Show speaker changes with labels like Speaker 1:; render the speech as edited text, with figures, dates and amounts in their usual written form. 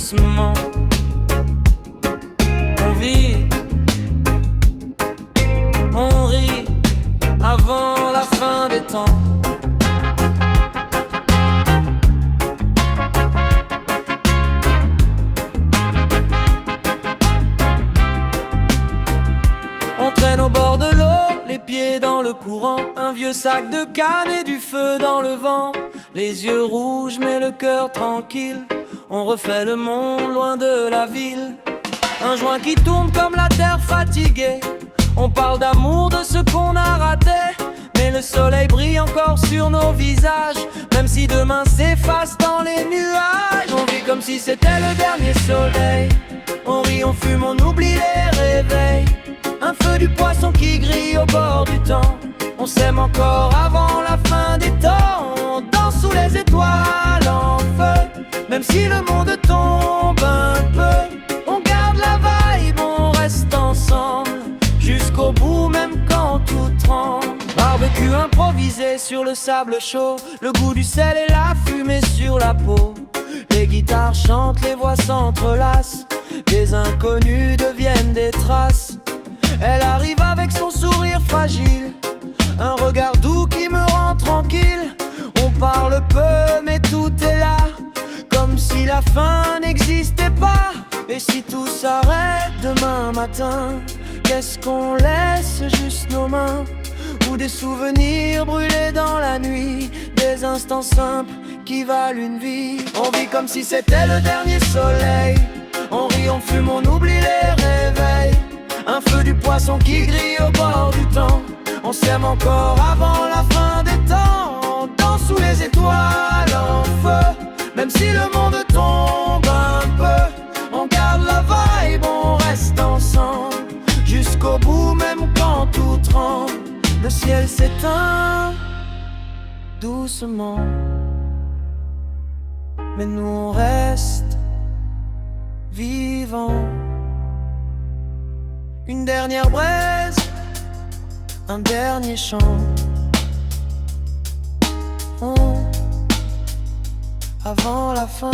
Speaker 1: doucement. On vit, on rit avant la fin des temps. On traîne au bord de l'eau, les pieds dans le courant, un vieux sac de canne et du feu dans le vent. Les yeux rouges mais le cœur tranquille, on refait le monde loin de la ville. Un joint qui tourne comme la terre fatiguée, on parle d'amour, de ce qu'on a raté. Mais le soleil brille encore sur nos visages, même si demain s'efface dans les nuages. On vit comme si c'était le dernier soleil, on rit, on fume, on oublie les réveils. Un feu du poisson qui grille au bord du temps, on s'aime encore avant la fin des temps. On danse sous les étoiles en feu, même si le monde tombe un peu. On garde la vibe, on reste ensemble jusqu'au bout, même quand tout tremble. Barbecue improvisé sur le sable chaud, le goût du sel et la fumée sur la peau. Les guitares chantent, les voix s'entrelacent, des inconnus deviennent des traces. Elle arrive avec son sourire fragile, un regard doux qui me rend tranquille. On parle peu mais tout est là, comme si la fin n'existait pas. Et si tout s'arrête demain matin, qu'est-ce qu'on laisse? Juste nos mains, ou des souvenirs brûlés dans la nuit, des instants simples qui valent une vie. On vit comme si c'était le dernier soleil, on rit, on fume, on oublie les réveils. Un feu du poisson qui grille au bord du temps, on s'aime encore avant la fin des temps. On danse sous les étoiles en feu, même si le monde tombe un peu. On garde la vibe, on reste ensemble jusqu'au bout, même quand tout tremble. Le ciel s'éteint doucement, mais nous on reste vivants. Une dernière braise, un dernier chant. Avant la fin.